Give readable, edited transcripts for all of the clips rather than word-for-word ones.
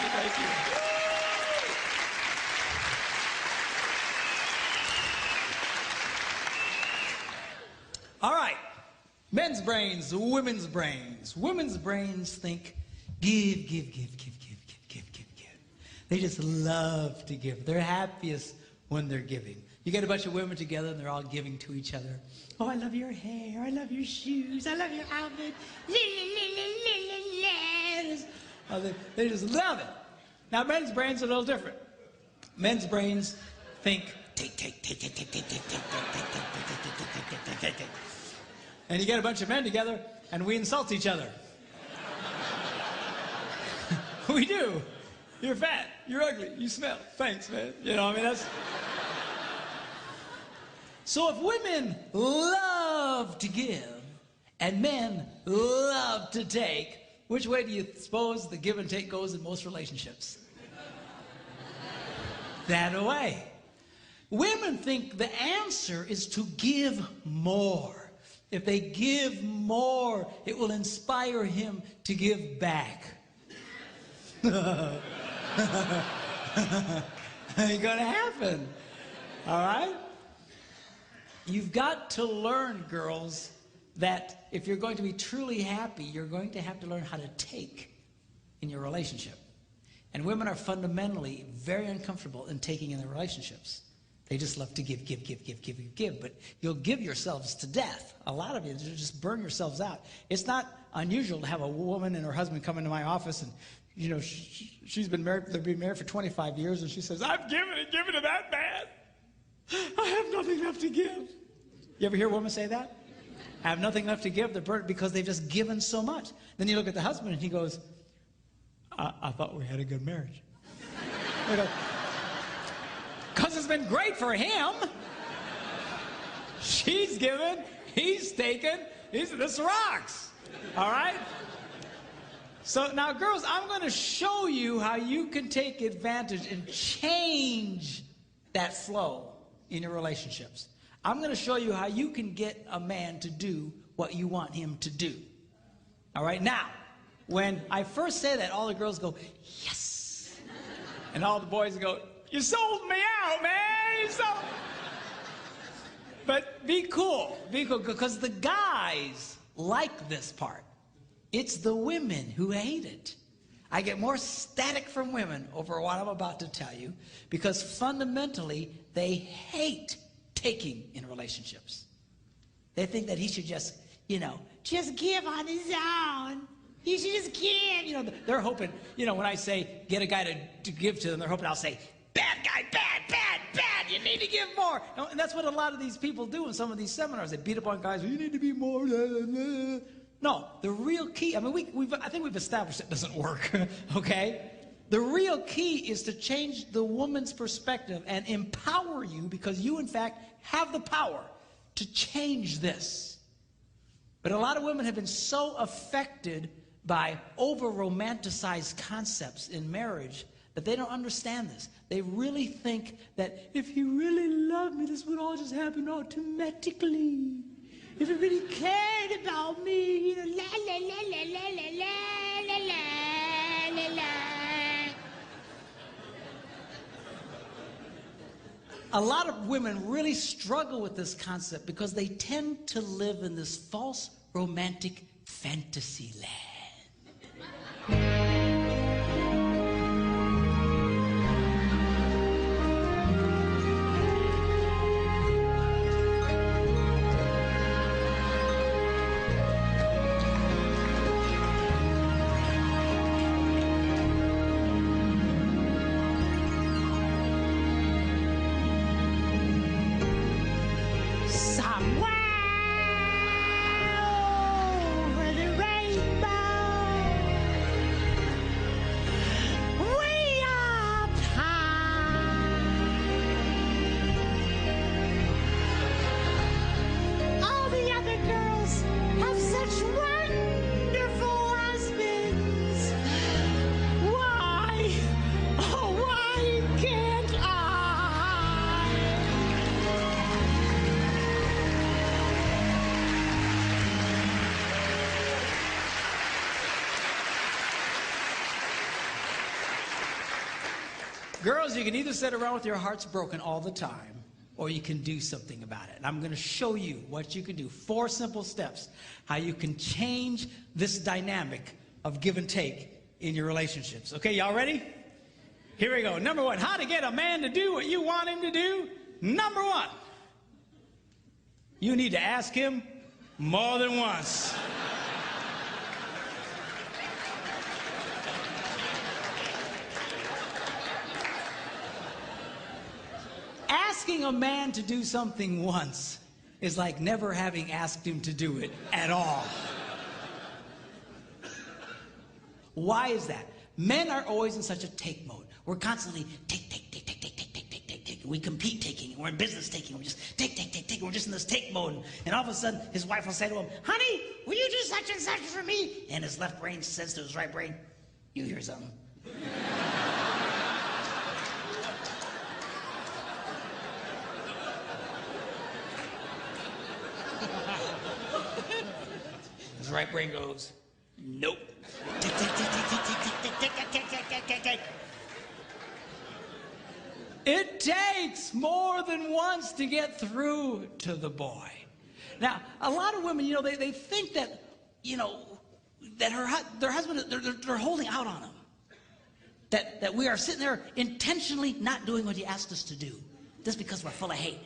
Thank you. All right. Men's brains, women's brains. Women's brains think give, give, give, give, give, give, give, give, give. They just love to give. They're happiest when they're giving. You get a bunch of women together and they're all giving to each other. Oh, I love your hair. I love your shoes. I love your outfit. Oh, they just love it. Now, men's brains are a little different. Men's brains think take, take, take, take, take, take, take, take, take, take, take, take, take, take, take, take. And you get a bunch of men together and we insult each other. We do. You're fat. You're ugly. You smell. Thanks, man. You know, I mean, that's... So if women love to give and men love to take, which way do you suppose the give and take goes in most relationships? That way. Women think the answer is to give more. If they give more, it will inspire him to give back. Ain't gonna happen. All right? You've got to learn, girls, that if you're going to be truly happy, you're going to have to learn how to take in your relationship. And women are fundamentally very uncomfortable in taking in their relationships. They just love to give, give, give, give, give, give, give. But you'll give yourselves to death. A lot of you just burn yourselves out. It's not unusual to have a woman and her husband come into my office and, you know, she's been married, they've been married for 25 years, and she says, I've given it that bad. I have nothing left to give. You ever hear a woman say that? I have nothing left to give. They're burnt because they've just given so much. Then you look at the husband and he goes, I thought we had a good marriage. Because it's been great for him. She's given, he's taken, this rocks. All right? So now, girls, I'm going to show you how you can take advantage and change that flow in your relationships. I'm going to show you how you can get a man to do what you want him to do. All right? Now, when I first say that, all the girls go, yes. And all the boys go, you sold me out, man. You sold... But be cool, because the guys like this part. It's the women who hate it. I get more static from women over what I'm about to tell you because fundamentally they hate taking in relationships. They think that he should just, you know, just give on his own. He should just give. You know, they're hoping, you know, when I say get a guy to give to them, they're hoping I'll say, bad guy, bad, bad, bad. You need to give more. And that's what a lot of these people do in some of these seminars. They beat up on guys. You need to be more. No, the real key, I mean, I think we've established it doesn't work, okay? The real key is to change the woman's perspective and empower you because you, in fact, have the power to change this. But a lot of women have been so affected by over-romanticized concepts in marriage that they don't understand this. They really think that if he really loved me, this would all just happen automatically. If he really cared about me, you know, la la la la la la la la la la. A lot of women really struggle with this concept because they tend to live in this false romantic fantasy land. Somewhere over the rainbow. Girls, you can either sit around with your hearts broken all the time, or you can do something about it. And I'm going to show you what you can do. 4 simple steps, how you can change this dynamic of give and take in your relationships. Okay, y'all ready? Here we go. Number 1, how to get a man to do what you want him to do. Number 1, you need to ask him more than once. Asking a man to do something once is like never having asked him to do it at all. Why is that? Men are always in such a take mode. We're constantly take. We compete taking. We're in business taking. We're just take. We're just in this take mode. And all of a sudden, his wife will say to him, honey, will you do such and such for me? And his left brain says to his right brain, you hear something. His right brain goes, nope. It takes more than once to get through to the boy. Now, a lot of women, they think that, that their husband, they're holding out on them. That we are sitting there intentionally not doing what he asked us to do. Just because we're full of hate.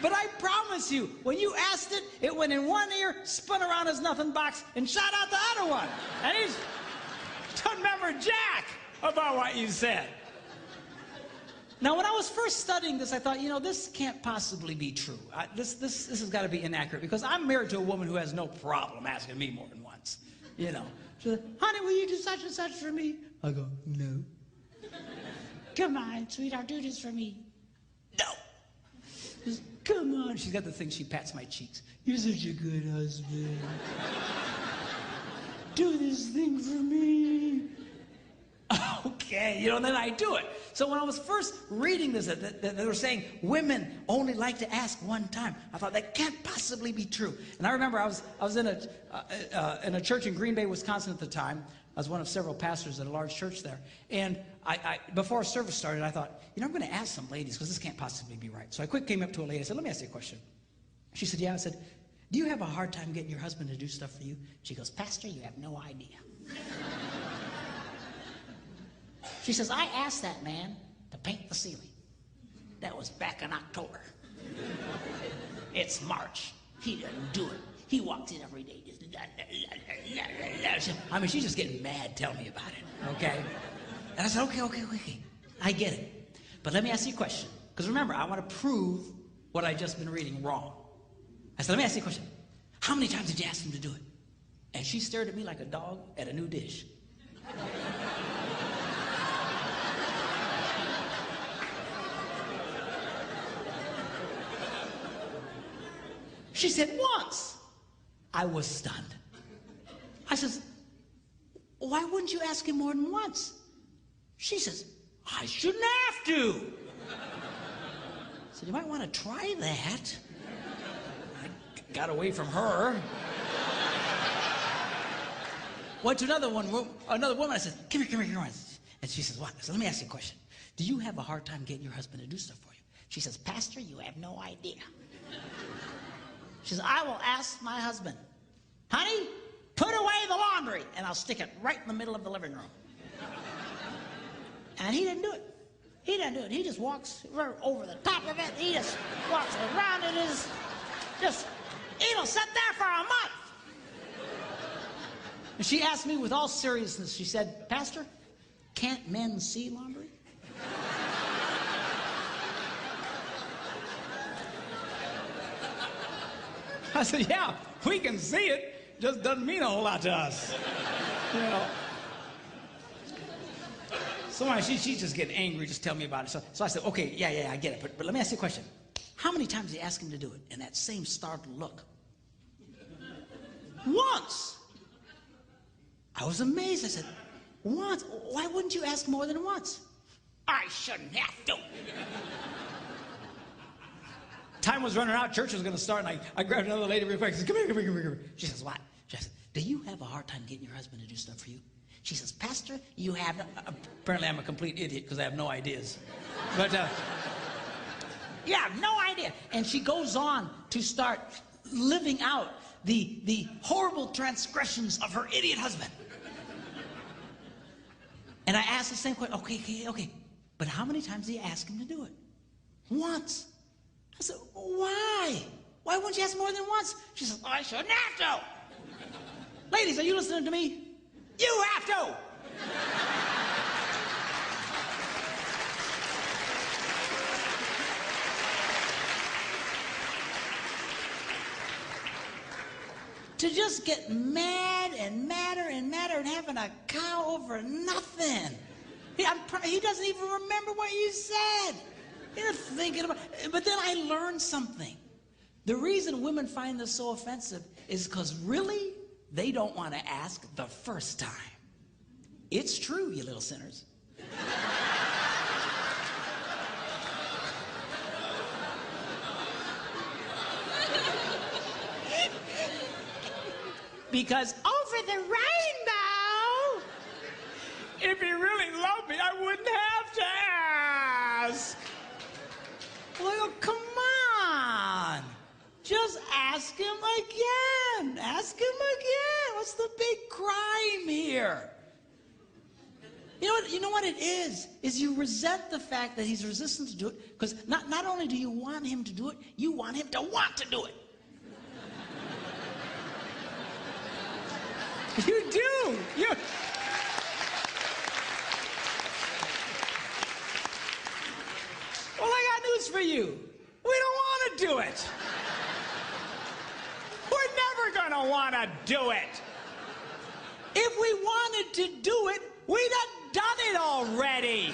But I promise you, when you asked it, it went in one ear, spun around his nothing box, and shot out the other one. And he's doesn't remember jack about what you said. Now, when I was first studying this, I thought, this can't possibly be true. This has got to be inaccurate, because I'm married to a woman who has no problem asking me more than once. She said, honey, will you do such and such for me? I go, no. Come on, sweetheart, do this for me. No. Just, come on. She's got the thing, she pats my cheeks. You're such a good husband. Do this thing for me. Okay, and then I do it. So when I was first reading this, that they were saying women only like to ask one time, I thought that can't possibly be true. And I remember I was in a church in Green Bay, Wisconsin at the time. I was one of several pastors at a large church there. And I before service started, I thought, I'm going to ask some ladies, because this can't possibly be right. So I quick came up to a lady. I said, let me ask you a question. She said, yeah. I said, do you have a hard time getting your husband to do stuff for you? She goes, Pastor, you have no idea. She says, I asked that man to paint the ceiling. That was back in October. It's March. He doesn't do it. He walks in every day. She's just getting mad telling me about it, okay? And I said, okay. I get it. But let me ask you a question. Because remember, I want to prove what I just been reading wrong. I said, let me ask you a question. How many times did you ask him to do it? And she stared at me like a dog at a new dish. She said, once. I was stunned. I says, why wouldn't you ask him more than once? She says, I shouldn't have to. I said, you might want to try that. I got away from her. Went to another woman. I said, come here. And she says, what? I said, let me ask you a question. Do you have a hard time getting your husband to do stuff for you? She says, Pastor, you have no idea. She says, I will ask my husband, honey, put away the laundry, and I'll stick it right in the middle of the living room. And he didn't do it. He just walks over the top of it. He just walks around it. It'll sit there for a month. And she asked me with all seriousness, she said, Pastor, can't men see laundry? I said, yeah, we can see it. Just doesn't mean a whole lot to us. So she's just getting angry, just tell me about it. So I said, okay, yeah, I get it. But let me ask you a question. How many times did you ask him to do it? And that same startled look. Once. I was amazed. I said, once? Why wouldn't you ask more than once? I shouldn't have to. Time was running out, church was going to start, and I grabbed another lady real quick. I said, come here. She says, what? She said, do you have a hard time getting your husband to do stuff for you? She says, Pastor, you have no... Apparently I'm a complete idiot because I have no ideas. But, yeah, no idea. And she goes on to start living out the horrible transgressions of her idiot husband. And I asked the same question. Okay. But how many times did you ask him to do it? Once. I said, why? Why wouldn't you ask more than once? She said, I shouldn't have to. Ladies, are you listening to me? You have to. To just get mad and madder and madder and having a cow over nothing. He doesn't even remember what you said. You're thinking about it. But then I learned something. The reason women find this so offensive is because really, they don't want to ask the first time. It's true, you little sinners. Because over the rainbow, if he really loved me, I wouldn't have to ask. Well, come on. Just ask him again. Ask him again. What's the big crime here? You know what it is you resent the fact that he's resistant to do it, because not only do you want him to do it, you want him to want to do it. You do. Well, I got news for you. We don't want to do it. We're never going to want to do it. If we wanted to do it, we'd have done it already.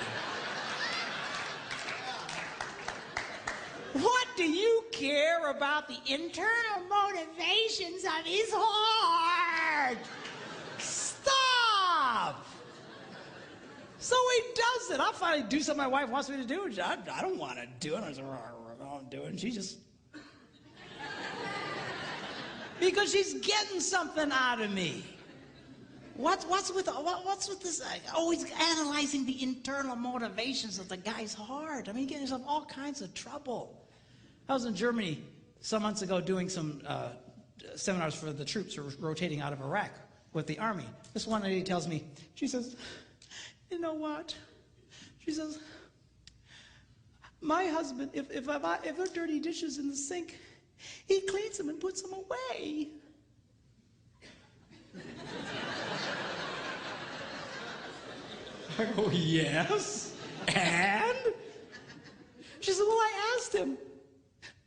What do you care about the internal motivations of his heart? Stop! So he does it. I'll finally do something my wife wants me to do. I don't want to do it. I say, I don't do it. And she just... Because she's getting something out of me. What's with this? Always analyzing the internal motivations of the guy's heart. I mean, getting yourself all kinds of trouble. I was in Germany some months ago doing some seminars for the troops who were rotating out of Iraq with the army. This one lady tells me, she says, you know what? She says, my husband, if there are dirty dishes in the sink, he cleans them and puts them away. I go, yes, and? She said, well, I asked him,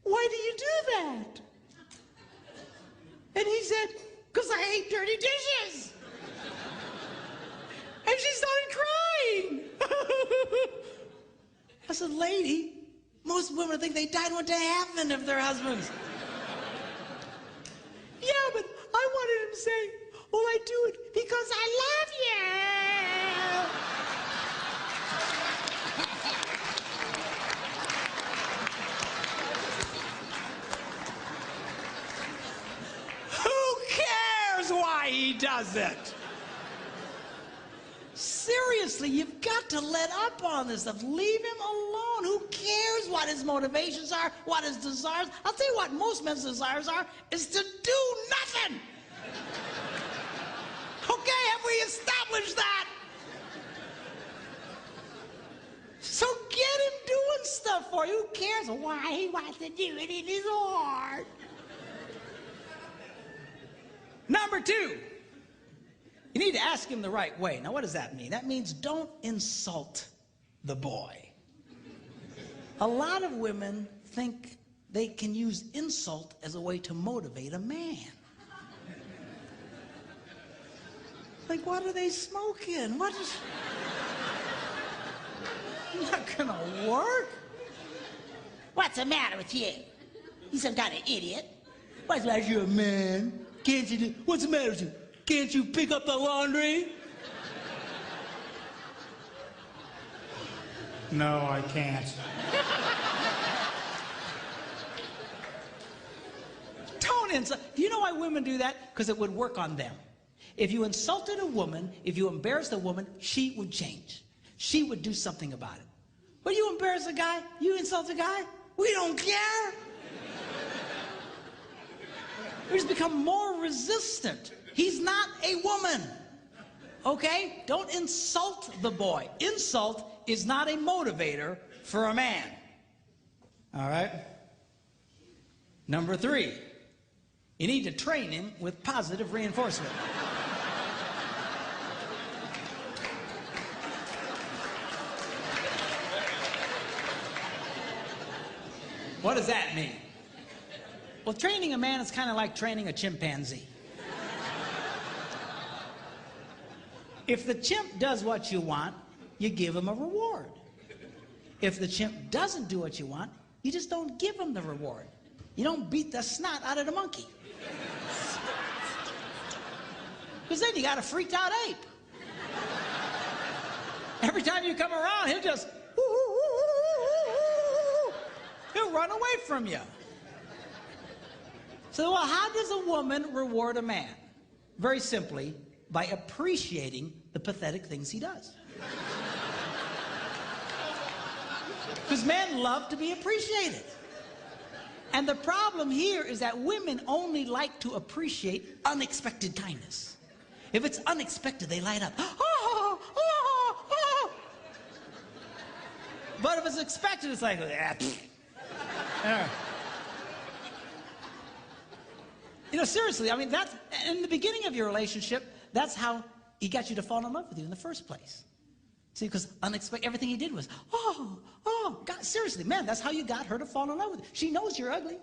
why do you do that? And he said, because I hate dirty dishes. And she started crying. I said, lady, most women think they died and went to heaven if their husbands. Yeah, but I wanted him to say, well, I do it because I love you. Who cares why he does it? Seriously, you've got to let up on this stuff. Leave him alone. Who cares what his motivations are, what his desires? I'll tell you what most men's desires are, is to do nothing. Okay, have we established that? So get him doing stuff for you. Who cares why he wants to do it in his heart? Number 2. You need to ask him the right way. Now, what does that mean? That means don't insult the boy. A lot of women think they can use insult as a way to motivate a man. Like, what are they smoking? What is... Not gonna work. What's the matter with you? You some kind of idiot. What's the matter with you, a man? Can't you do... What's the matter with you? Can't you pick up the laundry? No, I can't. Don't insult. Do you know why women do that? Because it would work on them. If you insulted a woman, if you embarrassed a woman, she would change. She would do something about it. When you embarrass a guy, you insult a guy, we don't care. We just become more resistant. He's not a woman. Okay? Don't insult the boy. Insult is not a motivator for a man. All right? Number 3, you need to train him with positive reinforcement. What does that mean? Well, training a man is kind of like training a chimpanzee. If the chimp does what you want, you give him a reward. If the chimp doesn't do what you want, you just don't give him the reward. You don't beat the snot out of the monkey. Because then you got a freaked out ape. Every time you come around, he'll just, he'll run away from you. So, well, how does a woman reward a man? Very simply, by appreciating the pathetic things he does. Because men love to be appreciated. And the problem here is that women only like to appreciate unexpected kindness. If it's unexpected, they light up. Oh, oh, oh. But if it's expected, it's like, You know, seriously, I mean, that's, in the beginning of your relationship, that's how he got you to fall in love with you in the first place. See, because unexpected, everything he did was, oh, God, seriously, man, that's how you got her to fall in love with you. She knows you're ugly.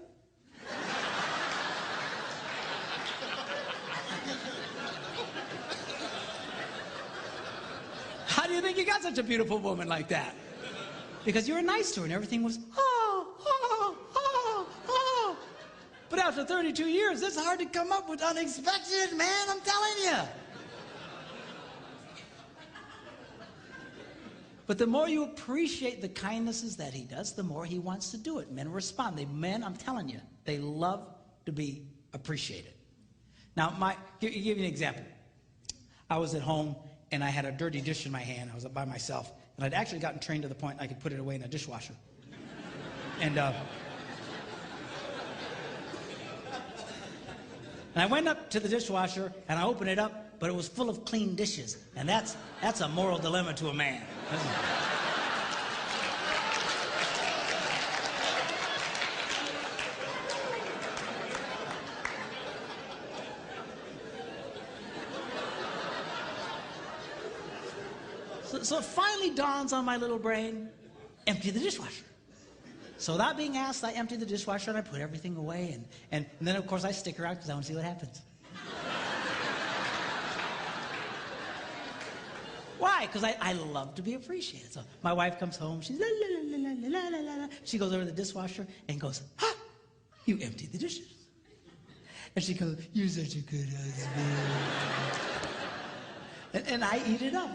How do you think you got such a beautiful woman like that? Because you were nice to her and everything was, But after 32 years, it's hard to come up with unexpected, man, I'm telling you. But the more you appreciate the kindnesses that he does, the more he wants to do it. Men respond. Men, I'm telling you, they love to be appreciated. Now, give you an example. I was at home, and I had a dirty dish in my hand. I was by myself, and I'd actually gotten trained to the point I could put it away in a dishwasher. And I went up to the dishwasher, and I opened it up, but it was full of clean dishes. And that's a moral dilemma to a man. So it finally dawns on my little brain, empty the dishwasher. So without being asked, I emptied the dishwasher and I put everything away. And then, of course, I stick around because I want to see what happens. Why? Because I love to be appreciated. So my wife comes home. She's la, la, la, la, la, la, la. She goes over to the dishwasher and goes, you emptied the dishes. And she goes, you're such a good husband. and I eat it up.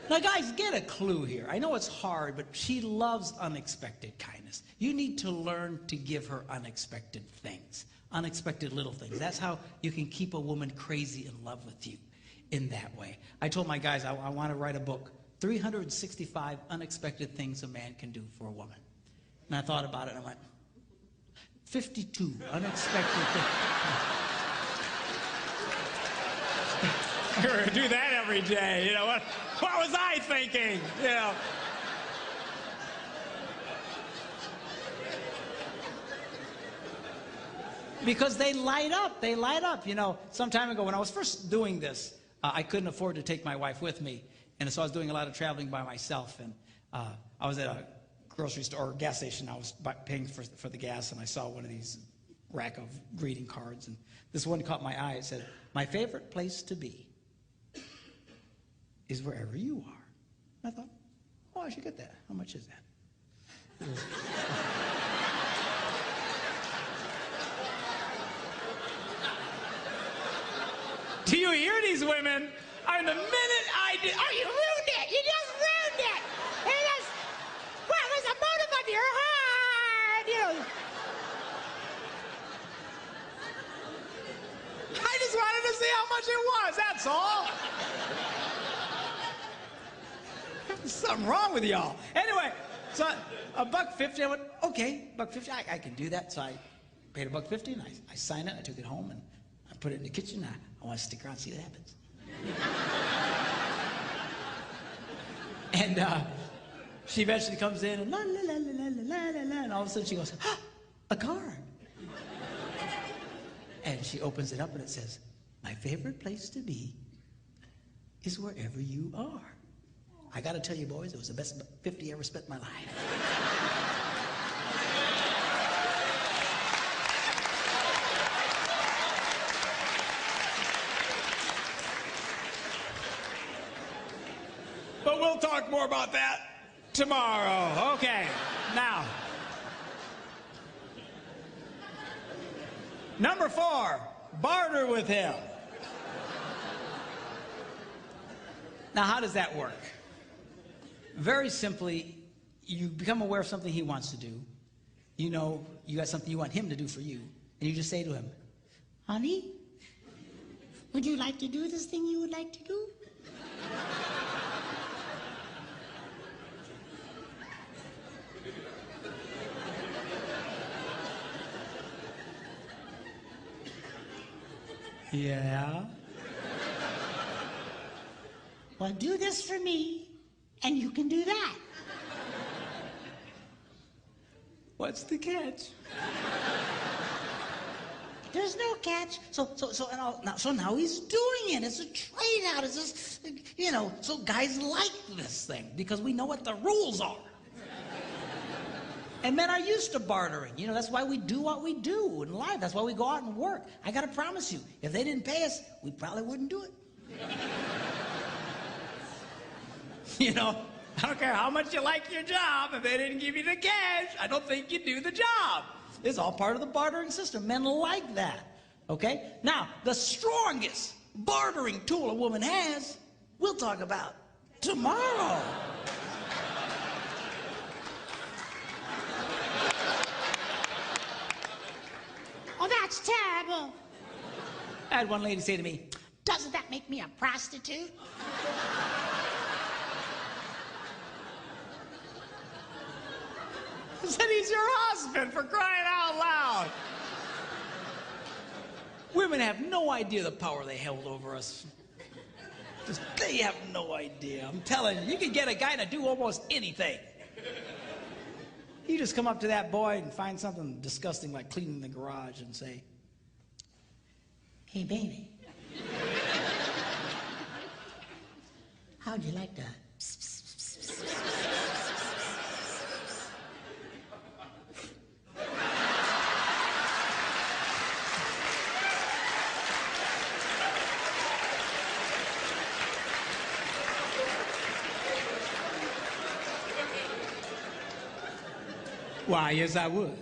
Now, guys, get a clue here. I know it's hard, but she loves unexpected kindness. You need to learn to give her unexpected things, unexpected little things. That's how you can keep a woman crazy in love with you in that way. I told my guys I want to write a book, 365 unexpected things a man can do for a woman. And I thought about it, and I went, 52 unexpected things. You're going to do that every day. You know, what was I thinking? You know. Because they light up. They light up. You know, some time ago when I was first doing this, I couldn't afford to take my wife with me. And so I was doing a lot of traveling by myself. And I was at a grocery store or gas station. I was paying for the gas, and I saw one of these rack of greeting cards. And this one caught my eye. It said, "My favorite place to be is wherever you are." And I thought, oh, I should get that. How much is that? Do you hear these women? The minute I did, oh, you ruined it! You just ruined it! It is, what was the motive of your There's something wrong with y'all. Anyway, so $1.50. I went, okay, $1.50. I can do that. So I paid $1.50 and I signed it. I took it home and I put it in the kitchen. I want to stick around and see what happens. And she eventually comes in and la la la la la la la, and all of a sudden she goes, ah, a card. And she opens it up and it says, my favorite place to be is wherever you are. I got to tell you, boys, it was the best $50 I ever spent in my life. But we'll talk more about that tomorrow. Okay, now. Number 4, barter with him. Now, how does that work? Very simply, you become aware of something he wants to do. You know you got something you want him to do for you. And you just say to him, honey, would you like to do this thing you would like to do? Yeah. Well, do this for me, and you can do that. What's the catch? There's no catch. So now he's doing it. It's a trade out. It's just, you know, so guys like this thing because we know what the rules are. And men are used to bartering. You know, that's why we do what we do in life. That's why we go out and work. I got to promise you, if they didn't pay us, we probably wouldn't do it. You know, I don't care how much you like your job. If they didn't give you the cash, I don't think you do the job. It's all part of the bartering system. Men like that. Okay? Now, the strongest bartering tool a woman has, we'll talk about tomorrow. Oh, that's terrible. I had one lady say to me, doesn't that make me a prostitute? I said, he's your husband, for crying out loud. Women have no idea the power they held over us. Just, they have no idea. I'm telling you, you can get a guy to do almost anything. You just come up to that boy and find something disgusting like cleaning the garage and say, hey, baby, how'd you like that? Why, yes, I would.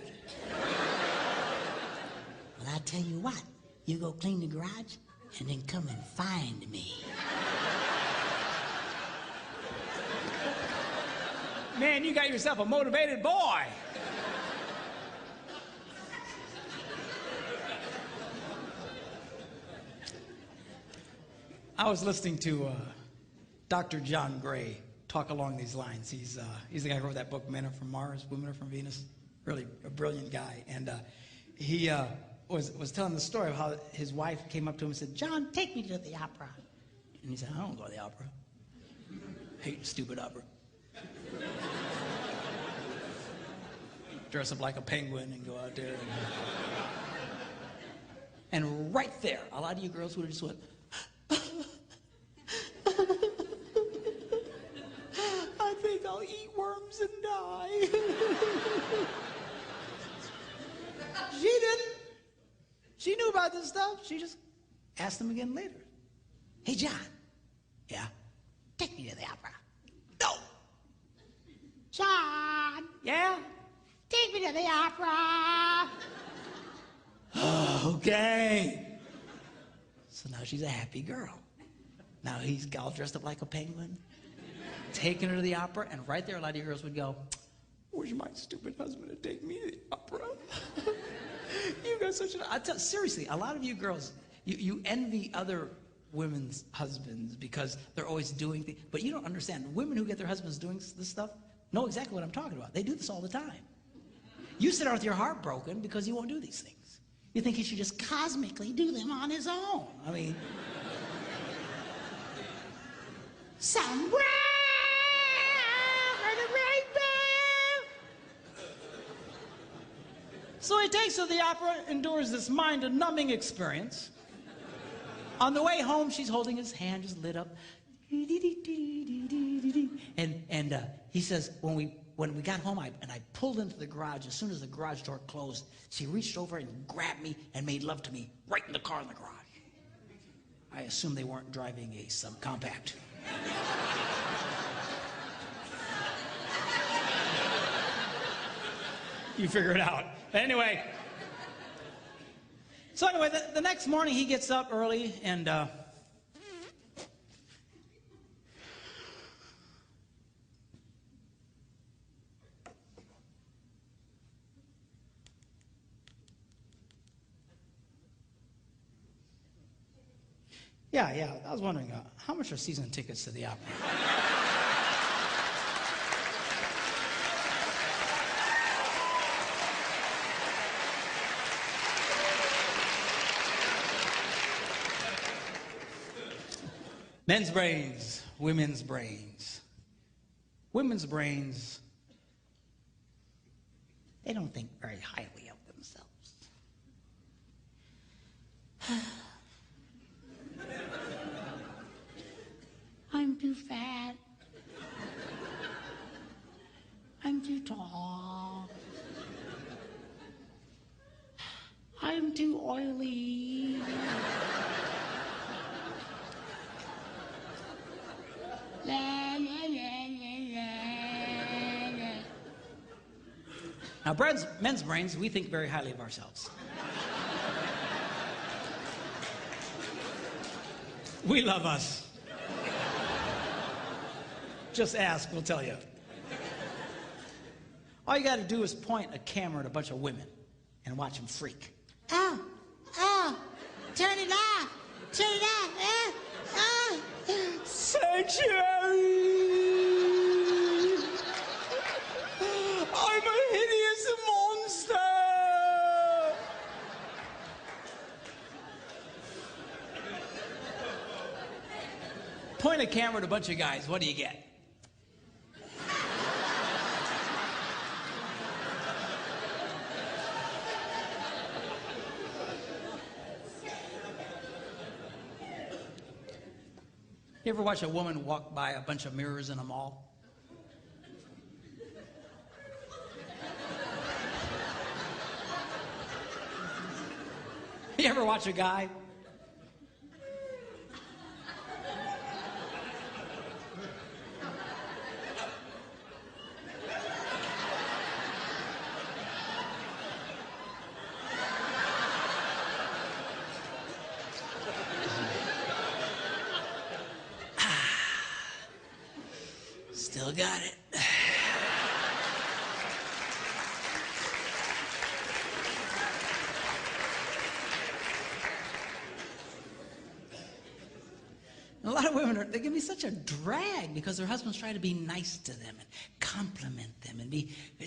Well, I tell you what, you go clean the garage and then come and find me. Man, you got yourself a motivated boy. I was listening to Dr. John Gray talk along these lines. He's the guy who wrote that book, Men Are From Mars, Women Are From Venus. Really a brilliant guy. And he was telling the story of how his wife came up to him and said, John, take me to the opera. And he said, I don't go to the opera. Hate stupid opera. Dress up like a penguin and go out there. And right there, a lot of you girls would have just went, I think I'll eat worms and die. She didn't. She knew about this stuff. She just asked him again later. Hey, John. Yeah? Take me to the opera. No. John. Yeah? Take me to the opera. Okay. So now she's a happy girl. Now he's all dressed up like a penguin, taking her to the opera, and right there a lot of you girls would go, where's my stupid husband to take me to the opera? You got such an... seriously, a lot of you girls, you envy other women's husbands because they're always doing things. But you don't understand. Women who get their husbands doing this stuff know exactly what I'm talking about. They do this all the time. You sit out with your heart broken because he won't do these things. You think he should just cosmically do them on his own. I mean, somewhere in the rainbow. So he takes her to the opera, endures this mind-numbing experience. On the way home, she's holding his hand, just lit up. And he says, when we got home, I pulled into the garage. As soon as the garage door closed, she reached over and grabbed me and made love to me right in the car in the garage. I assume they weren't driving a subcompact. You figure it out. Anyway. So anyway, the next morning he gets up early and yeah, I was wondering, how much are season tickets to the opera? Men's brains, women's brains. Women's brains, they don't think very highly of themselves. I'm too fat. I'm too tall. I'm too oily. Now, men's brains, we think very highly of ourselves. We love us. Just ask, we'll tell you. All you got to do is point a camera at a bunch of women and watch them freak. Oh, turn it off, sanctuary. I'm a hideous monster. Point a camera at a bunch of guys, what do you get? You ever watch a woman walk by a bunch of mirrors in a mall? You ever watch a guy? Still got it. A lot of women, they can be such a drag because their husbands try to be nice to them and compliment them and be, nah,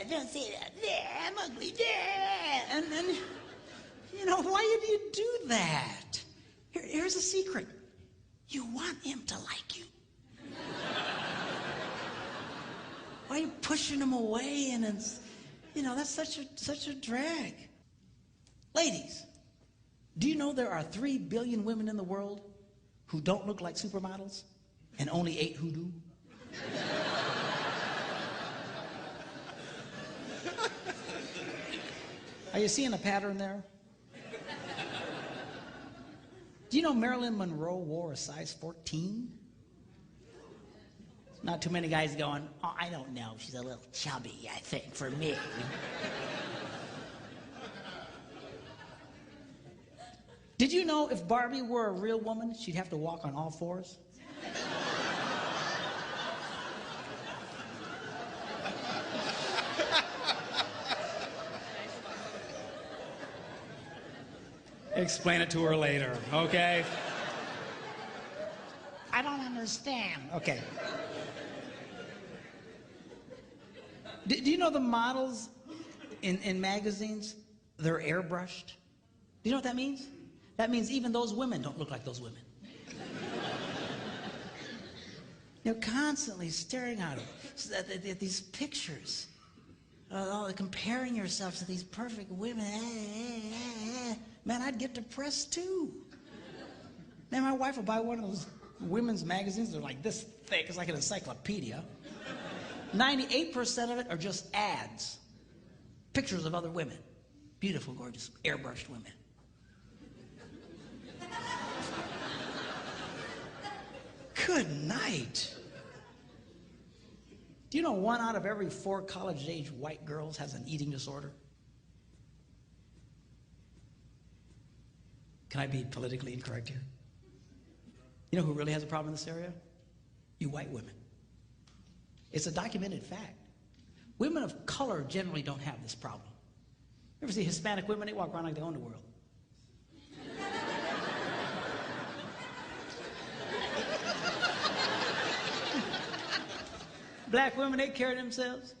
don't say that, nah, I'm ugly, nah. And you know, why do you do that? Here's a secret. You want him to like you. Why are you pushing him away? And it's, you know, that's such a drag. Ladies, do you know there are 3 billion women in the world who don't look like supermodels and only 8 who do? Are you seeing a pattern there? Do you know Marilyn Monroe wore a size 14? Not too many guys going, oh, I don't know, she's a little chubby, I think, for me. Did you know if Barbie were a real woman, she'd have to walk on all 4s? Explain it to her later, okay? understand. Okay. Do you know the models in magazines, they're airbrushed? Do you know what that means? That means even those women don't look like those women. You're constantly staring at these pictures, comparing yourself to these perfect women. Man, I'd get depressed too. Man, my wife will buy one of those women's magazines. They're like this thick. It's like an encyclopedia. 98% of it are just ads. Pictures of other women. Beautiful, gorgeous, airbrushed women. Good night. Do you know 1 out of every 4 college-age white girls has an eating disorder? Can I be politically incorrect here? You know who really has a problem in this area? You white women. It's a documented fact. Women of color generally don't have this problem. You ever see Hispanic women? They walk around like they own the world. Black women, they carry themselves.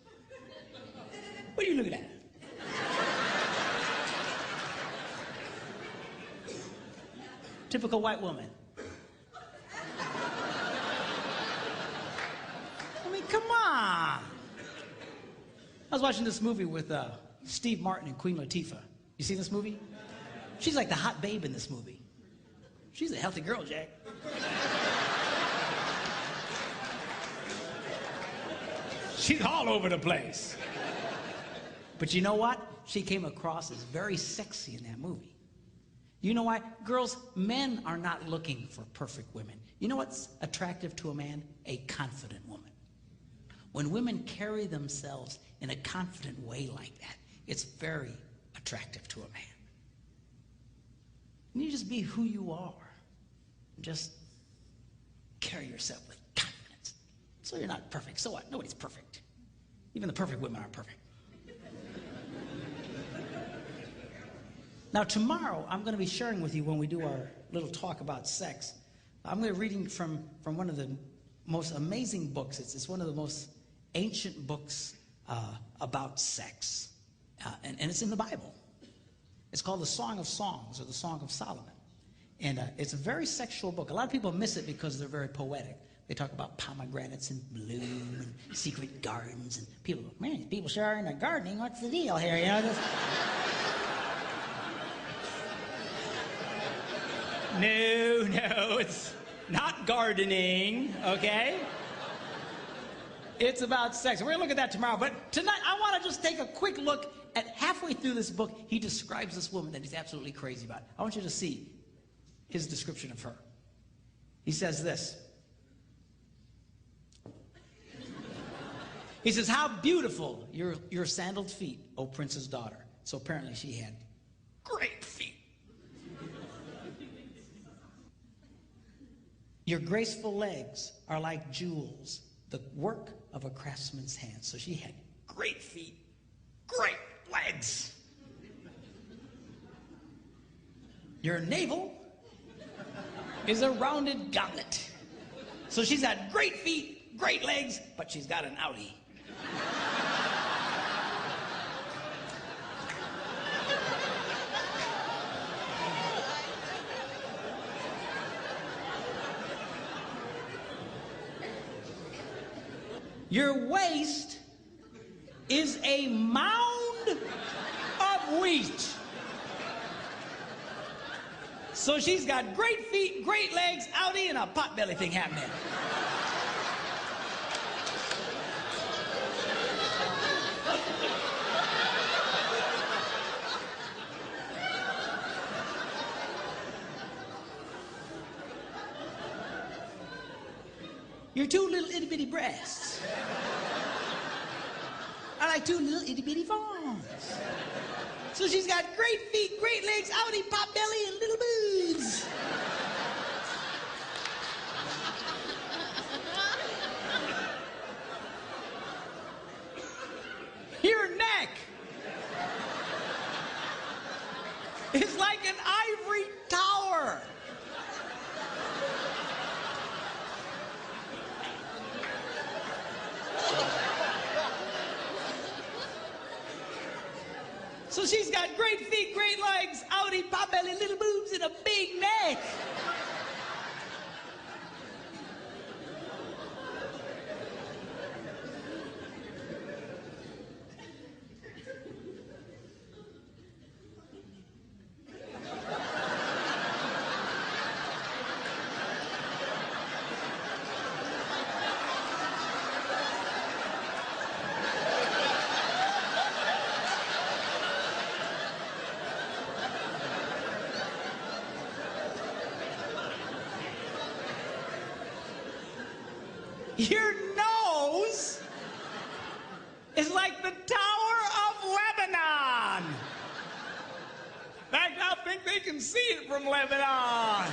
What are you looking at? Typical white woman. I mean, come on. I was watching this movie with Steve Martin and Queen Latifah. You seen this movie? She's like the hot babe in this movie. She's a healthy girl, Jack. She's all over the place. But you know what? She came across as very sexy in that movie. You know why? Girls, men are not looking for perfect women. You know what's attractive to a man? A confident woman. When women carry themselves in a confident way like that, it's very attractive to a man. And you just be who you are. Just carry yourself with confidence. So you're not perfect. So what? Nobody's perfect. Even the perfect women aren't perfect. Now tomorrow, I'm going to be sharing with you when we do our little talk about sex. I'm going to be reading from one of the most amazing books. It's one of the most ancient books about sex. And it's in the Bible. It's called the Song of Songs, or the Song of Solomon. And it's a very sexual book. A lot of people miss it because they're very poetic. They talk about pomegranates and bloom and secret gardens. And people go, man, people sure are into gardening. What's the deal here? You know, just... No, it's not gardening, okay? It's about sex. We're going to look at that tomorrow. But tonight, I want to just take a quick look at halfway through this book. He describes this woman that he's absolutely crazy about. I want you to see his description of her. He says this. He says, how beautiful your sandaled feet, O prince's daughter. So apparently she had great feet. Your graceful legs are like jewels, the work of a craftsman's hand. So she had great feet, great legs. Your navel is a rounded goblet. So she's got great feet, great legs, but she's got an outie. Your waist is a mound of wheat. So she's got great feet, great legs, outie, and a potbelly thing happening. Your two little itty-bitty breasts are like two little itty-bitty fawns. So she's got great feet, great legs, outie, pot belly, and little boobs. Your neck is like an ivory tower. So she's got great feet, great legs, outie, pot belly, little boobs, and a big neck. Your nose is like the Tower of Lebanon. In fact, I think they can see it from Lebanon.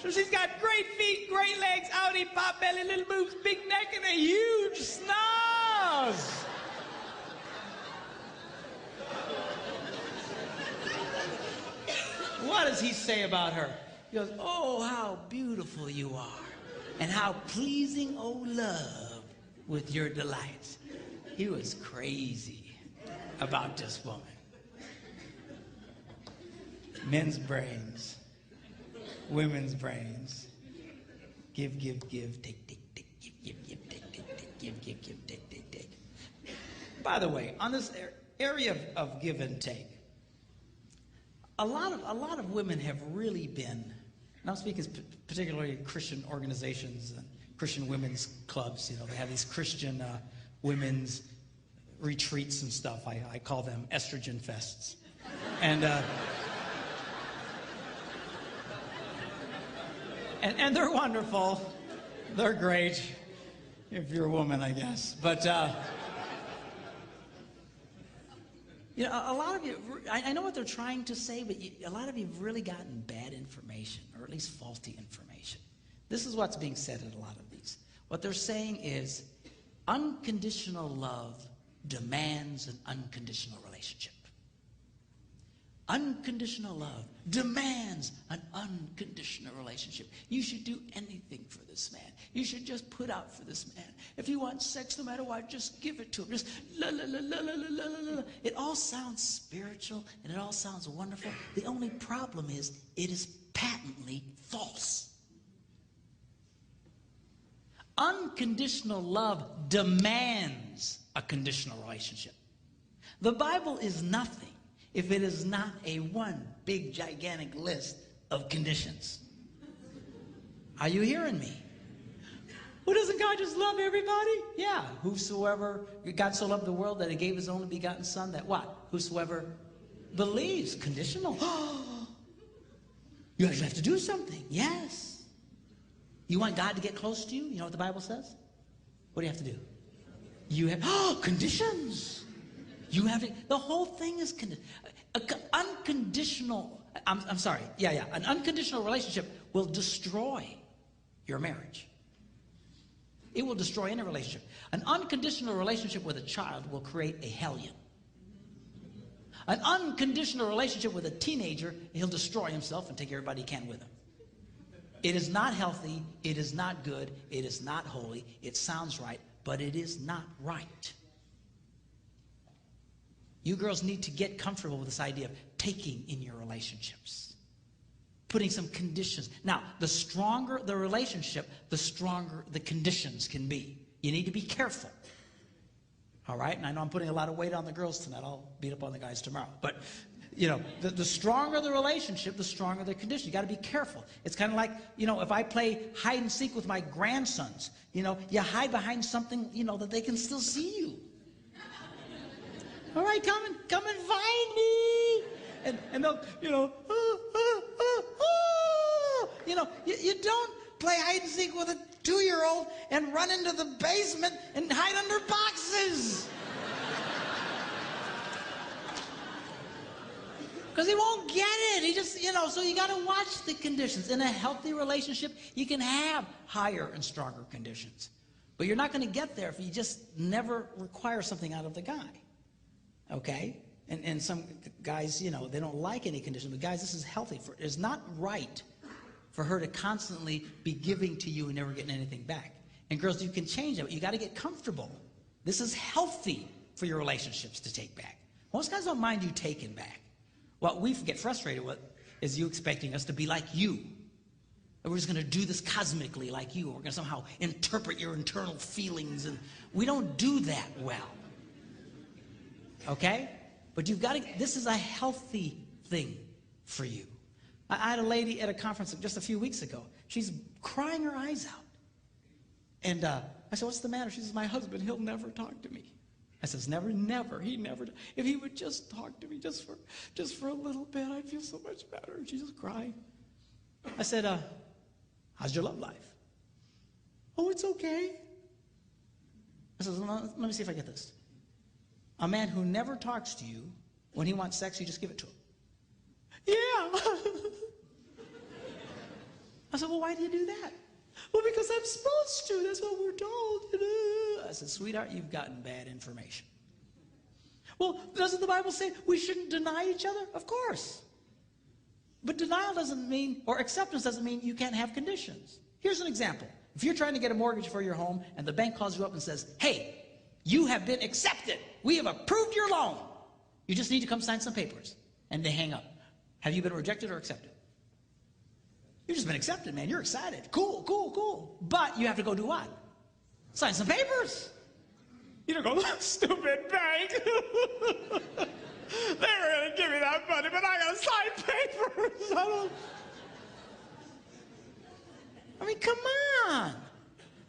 So she's got great feet, great legs, outie, pot belly, little boobs, big neck, and a huge snaz. What does he say about her? He goes, oh, how beautiful you are, and how pleasing, O love, with your delights. He was crazy about this woman. Men's brains, women's brains. Give, give, give, take, take, take, give, give, take, take, take, give, give, give, take, take, take. By the way, on this area of give and take, a lot of women have really been, and I'm speaking particularly Christian organizations and Christian women's clubs. You know, they have these Christian women's retreats and stuff. I call them estrogen fests. And they're wonderful. They're great if you're a woman, I guess. But you know, a lot of you, I know what they're trying to say, but a lot of you have really gotten bad information, or at least faulty information. This is what's being said in a lot of these. What they're saying is unconditional love demands an unconditional relationship. Unconditional love demands an unconditional relationship. You should do anything for this man. You should just put out for this man. If you want sex, no matter what, just give it to him. Just la la la la la la la la. It all sounds spiritual and it all sounds wonderful. The only problem is it is patently false. Unconditional love demands a conditional relationship. The Bible is nothing if it is not a one big gigantic list of conditions. Are you hearing me? Well, doesn't God just love everybody? Yeah. Whosoever, God so loved the world that he gave his only begotten son, that what? Whosoever believes. Conditional. You actually have to do something. Yes. You want God to get close to you? You know what the Bible says? What do you have to do? You have, conditions. You have to, the whole thing is unconditional. I'm sorry. Yeah. An unconditional relationship will destroy your marriage. It will destroy any relationship. An unconditional relationship with a child will create a hellion. An unconditional relationship with a teenager, he'll destroy himself and take everybody he can with him. It is not healthy. It is not good. It is not holy. It sounds right, but it is not right. You girls need to get comfortable with this idea of taking in your relationships, putting some conditions. Now, the stronger the relationship, the stronger the conditions can be. You need to be careful. All right? And I know I'm putting a lot of weight on the girls tonight. I'll beat up on the guys tomorrow. But, you know, the stronger the relationship, the stronger the condition. You got to be careful. It's kind of like, you know, if I play hide and seek with my grandsons, you know, you hide behind something, you know, that they can still see you. All right, come and find me. And they'll, you know, you know, you don't play hide and seek with a 2-year-old and run into the basement and hide under boxes. Because he won't get it. He just, you know, so you got to watch the conditions. In a healthy relationship, you can have higher and stronger conditions. But you're not going to get there if you just never require something out of the guy. Okay? And some guys, you know, they don't like any condition. But guys, this is healthy. It's not right for her to constantly be giving to you and never getting anything back. And girls, you can change that. You got to get comfortable. This is healthy for your relationships to take back. Most guys don't mind you taking back. What we get frustrated with is you expecting us to be like you. And we're just going to do this cosmically like you. We're going to somehow interpret your internal feelings. And we don't do that well. Okay? But you've got to, this is a healthy thing for you. I had a lady at a conference just a few weeks ago. She's crying her eyes out. And I said, what's the matter? She says, my husband, he'll never talk to me. I says, never, he never. If he would just talk to me just for a little bit, I'd feel so much better. And she just cried. I said, how's your love life? Oh, it's okay. I said, let me see if I get this. A man who never talks to you, when he wants sex, you just give it to him. Yeah. I said, well, why do you do that? Well, because I'm supposed to. That's what we're told. I said, sweetheart, you've gotten bad information. Well, doesn't the Bible say we shouldn't deny each other? Of course. But denial doesn't mean, or acceptance doesn't mean you can't have conditions. Here's an example. If you're trying to get a mortgage for your home and the bank calls you up and says, hey, you have been accepted. We have approved your loan. You just need to come sign some papers. And they hang up. Have you been rejected or accepted? You've just been accepted, man. You're excited. Cool, cool, cool. But you have to go do what? Sign some papers. You don't go, stupid bank. They were going to give me that money, but I got to sign papers. I mean, come on.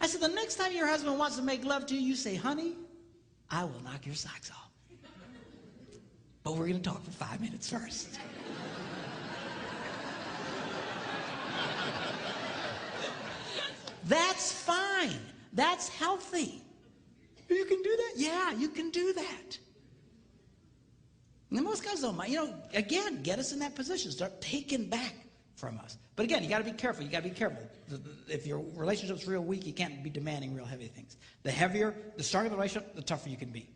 I said, the next time your husband wants to make love to you, you say, honey, I will knock your socks off. But we're going to talk for 5 minutes first. That's fine. That's healthy. You can do that? Yeah, you can do that. And most guys don't mind. You know, again, get us in that position. Start taking back from us. But again, you got to be careful. You got to be careful. If your relationship's real weak, you can't be demanding real heavy things. The stronger the relationship, the tougher you can be.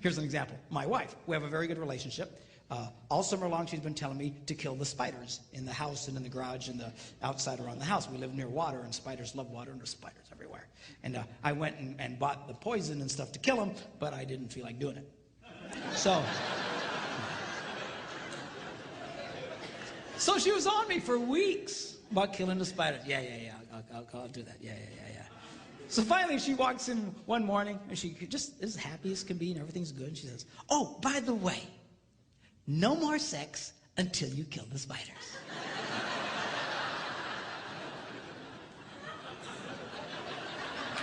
Here's an example. My wife, we have a very good relationship. All summer long, she's been telling me to kill the spiders in the house and in the garage and the outside around the house. We live near water, and spiders love water, and there's spiders everywhere. And I went and bought the poison and stuff to kill them, but I didn't feel like doing it. So she was on me for weeks about killing the spiders. Yeah, I'll do that. Yeah. So finally, she walks in one morning, and she just is happy as can be, and everything's good. And she says, oh, by the way, no more sex until you kill the spiders.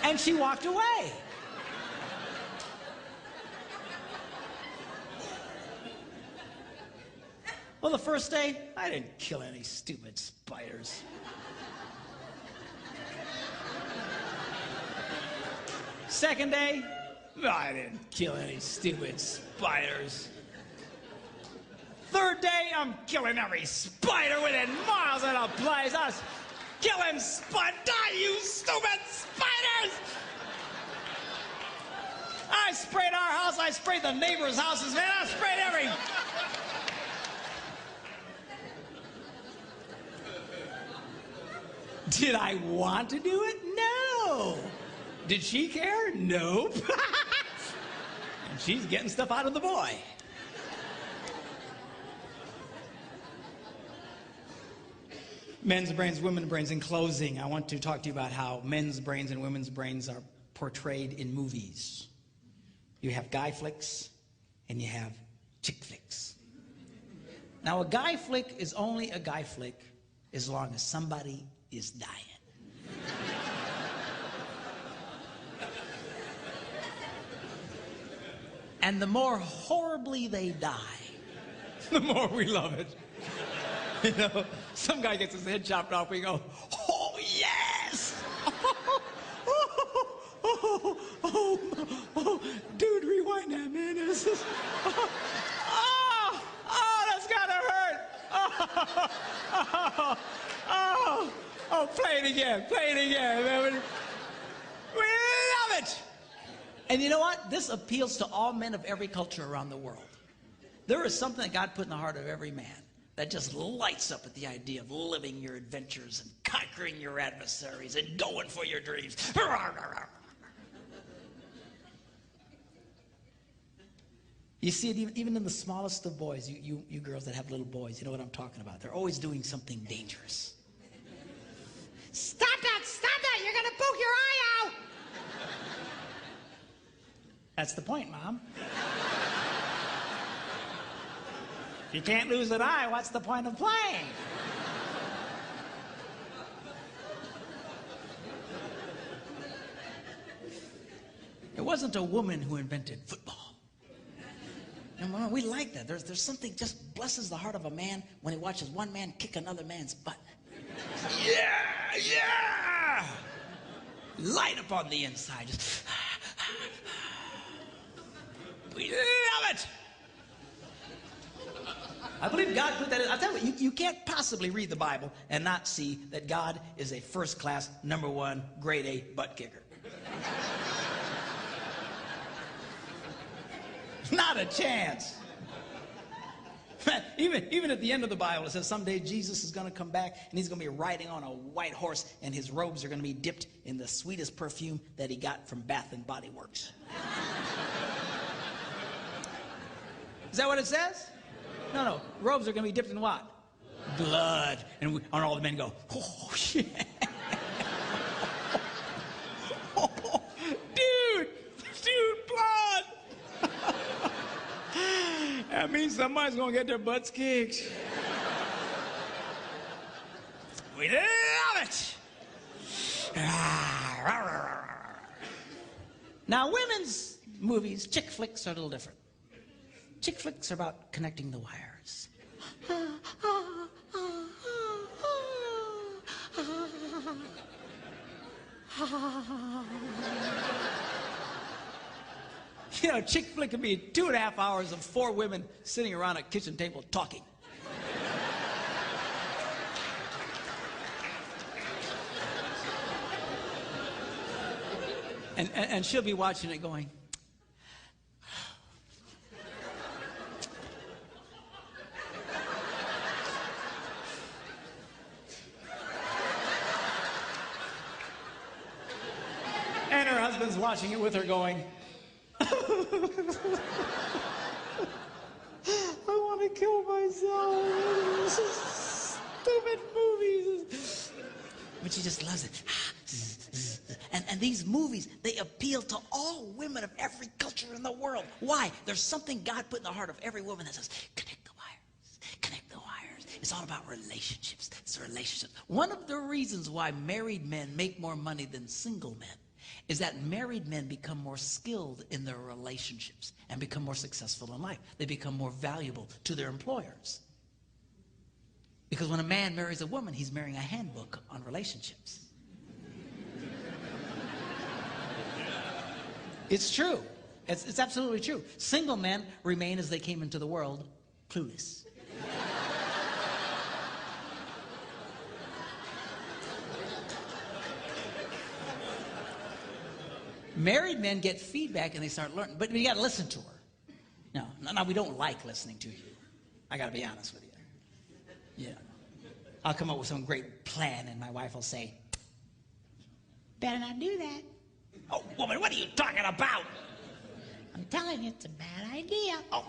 And she walked away. Well, the first day, I didn't kill any stupid spiders. Second day, I didn't kill any stupid spiders. Third day, I'm killing every spider within miles of the place. I was killing die, you stupid spiders! I sprayed our house, I sprayed the neighbors' houses, man. I sprayed every... Did I want to do it? No. Did she care? Nope. And she's getting stuff out of the boy. Men's brains, women's brains. In closing, I want to talk to you about how men's brains and women's brains are portrayed in movies. You have guy flicks and you have chick flicks. Now, a guy flick is only a guy flick as long as somebody is dying. And the more horribly they die, the more we love it. You know, some guy gets his head chopped off, we go, oh, yes! Oh, dude, rewind that, man. This is, that's gotta hurt. Play it again, man. We love it. And you know what? This appeals to all men of every culture around the world. There is something that God put in the heart of every man that just lights up at the idea of living your adventures and conquering your adversaries and going for your dreams. You see it even in the smallest of boys. You girls that have little boys, you know what I'm talking about. They're always doing something dangerous. Stop that! Stop that! You're going to poke your eye out! That's the point, Mom. If you can't lose an eye, what's the point of playing? It wasn't a woman who invented football. And we like that. There's something just blesses the heart of a man when he watches one man kick another man's butt. Yeah, yeah! Light up on the inside. Just, we love it! I believe God put that in. I'll tell you, you can't possibly read the Bible and not see that God is a first-class, #1, grade A butt kicker. Not a chance. Even at the end of the Bible, it says someday Jesus is going to come back and he's going to be riding on a white horse and his robes are going to be dipped in the sweetest perfume that he got from Bath and Body Works. Is that what it says? No. Robes are going to be dipped in what? Blood. And all the men go, oh, shit. Dude, blood. That means somebody's going to get their butts kicked. We love it. Now, women's movies, chick flicks, are a little different. Chick flicks are about connecting the wires. You know, a chick flick could be 2.5 hours of 4 women sitting around a kitchen table talking. And she'll be watching it going, and her husband's watching it with her going, I want to kill myself. Stupid movies. But she just loves it. And these movies, they appeal to all women of every culture in the world. Why? There's something God put in the heart of every woman that says, connect the wires. Connect the wires. It's all about relationships. It's relationships. One of the reasons why married men make more money than single men is that married men become more skilled in their relationships and become more successful in life. They become more valuable to their employers. Because when a man marries a woman, he's marrying a handbook on relationships. It's true. It's absolutely true. Single men remain as they came into the world, clueless. Married men get feedback and they start learning, but you got to listen to her. No, we don't like listening to you. I got to be honest with you. Yeah. I'll come up with some great plan and my wife will say, better not do that. Oh, woman, what are you talking about? I'm telling you, it's a bad idea. Oh,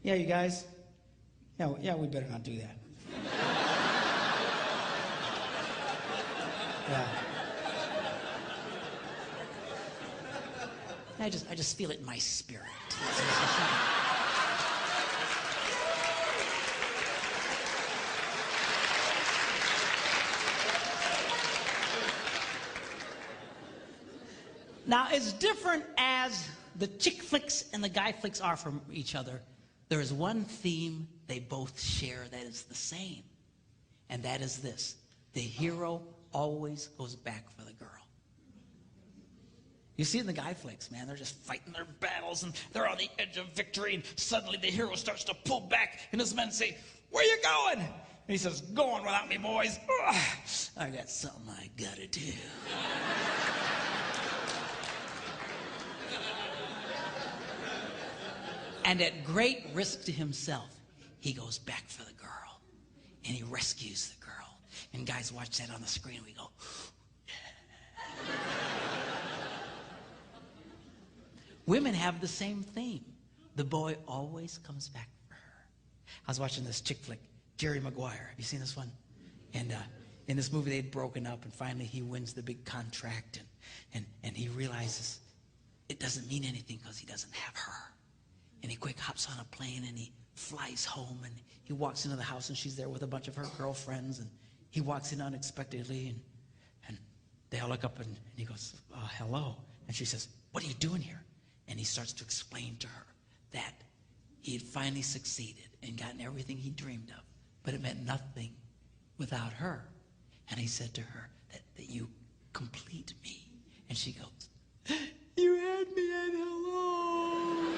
Yeah, you guys. Yeah, we better not do that. Yeah. I just feel it in my spirit. Now, as different as the chick flicks and the guy flicks are from each other, there is one theme they both share that is the same. And that is this. The hero always goes back for the girl. You see it in the guy flicks, man. They're just fighting their battles and they're on the edge of victory and suddenly the hero starts to pull back and his men say, where you going? And he says, go on without me, boys. Ugh, I got something I gotta do. And at great risk to himself, he goes back for the girl. And he rescues the girl. And guys watch that on the screen. We go, yeah. Women have the same theme. The boy always comes back for her. I was watching this chick flick, Jerry Maguire. Have you seen this one? And in this movie, they'd broken up, and finally he wins the big contract, and he realizes it doesn't mean anything because he doesn't have her. And he quick hops on a plane, and he flies home, and he walks into the house, and she's there with a bunch of her girlfriends, and he walks in unexpectedly, and they all look up, and he goes, hello. And she says, what are you doing here? And he starts to explain to her that he had finally succeeded and gotten everything he dreamed of, but it meant nothing without her. And he said to her that you complete me. And she goes, you had me at hello.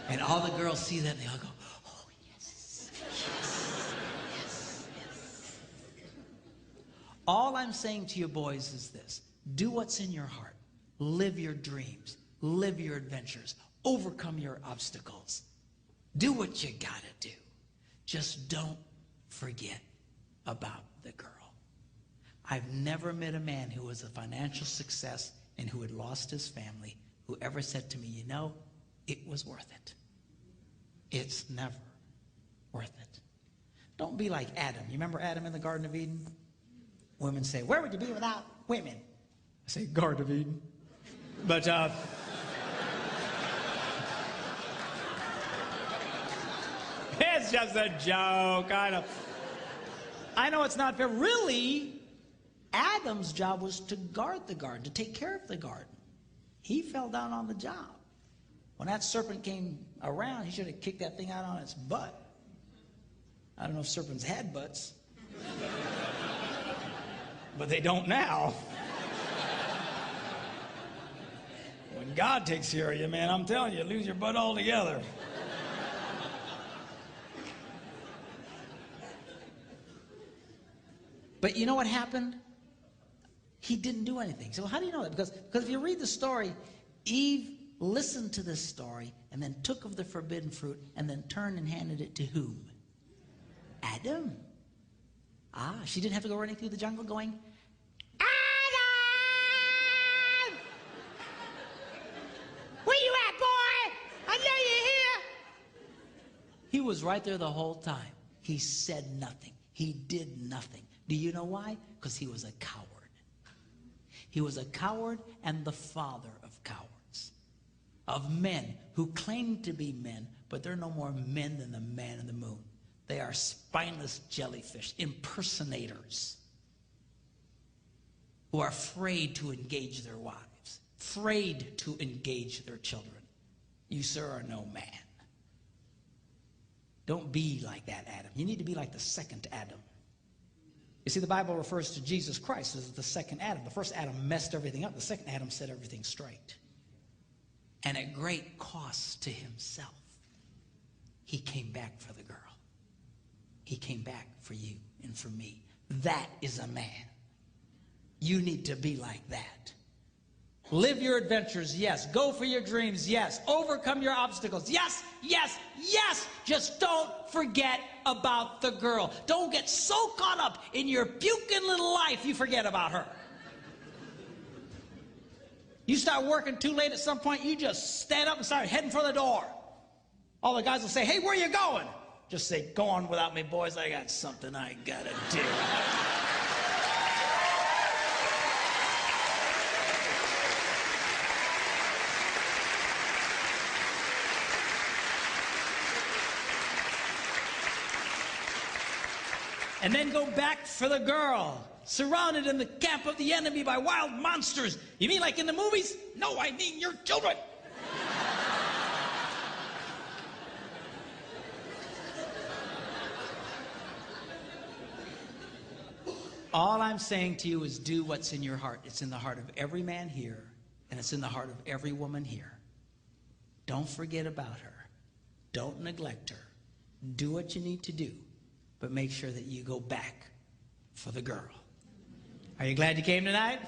And all the girls see that, and they all go, oh, yes, yes, yes, yes. All I'm saying to you boys is this. Do what's in your heart. Live your dreams. Live your adventures. Overcome your obstacles. Do what you gotta do. Just don't forget about the girl. I've never met a man who was a financial success and who had lost his family who ever said to me, you know, it was worth it. It's never worth it. Don't be like Adam. You remember Adam in the Garden of Eden? Women say, where would you be without women? I say, Garden of Eden. But, it's just a joke. I know it's not fair. Really, Adam's job was to guard the garden, to take care of the garden. He fell down on the job. When that serpent came around, he should have kicked that thing out on its butt. I don't know if serpents had butts. But they don't now. When God takes care of you, man, I'm telling you, lose your butt altogether. But you know what happened? He didn't do anything. So how do you know that? Because if you read the story, Eve listened to this story and then took of the forbidden fruit and then turned and handed it to whom? Adam. She didn't have to go running through the jungle going, Adam! Where you at, boy? I know you're here. He was right there the whole time. He said nothing. He did nothing. Do you know why? Because he was a coward. He was a coward and the father of cowards. Of men who claim to be men, but they're no more men than the man in the moon. They are spineless jellyfish, impersonators, who are afraid to engage their wives, afraid to engage their children. You, sir, are no man. Don't be like that Adam. You need to be like the second Adam. You see, the Bible refers to Jesus Christ as the second Adam. The first Adam messed everything up. The second Adam set everything straight. And at great cost to himself, he came back for the girl. He came back for you and for me. That is a man. You need to be like that. Live your adventures, yes. Go for your dreams, yes. Overcome your obstacles, yes, yes, yes. Just don't forget about the girl. Don't get so caught up in your puking little life you forget about her. You start working too late at some point, you just stand up and start heading for the door. All the guys will say, hey, where are you going? Just say, go on without me, boys. I got something I gotta do. And then go back for the girl, surrounded in the camp of the enemy by wild monsters. You mean like in the movies? No, I mean your children. All I'm saying to you is do what's in your heart. It's in the heart of every man here, and it's in the heart of every woman here. Don't forget about her. Don't neglect her. Do what you need to do, but make sure that you go back for the girl. Are you glad you came tonight?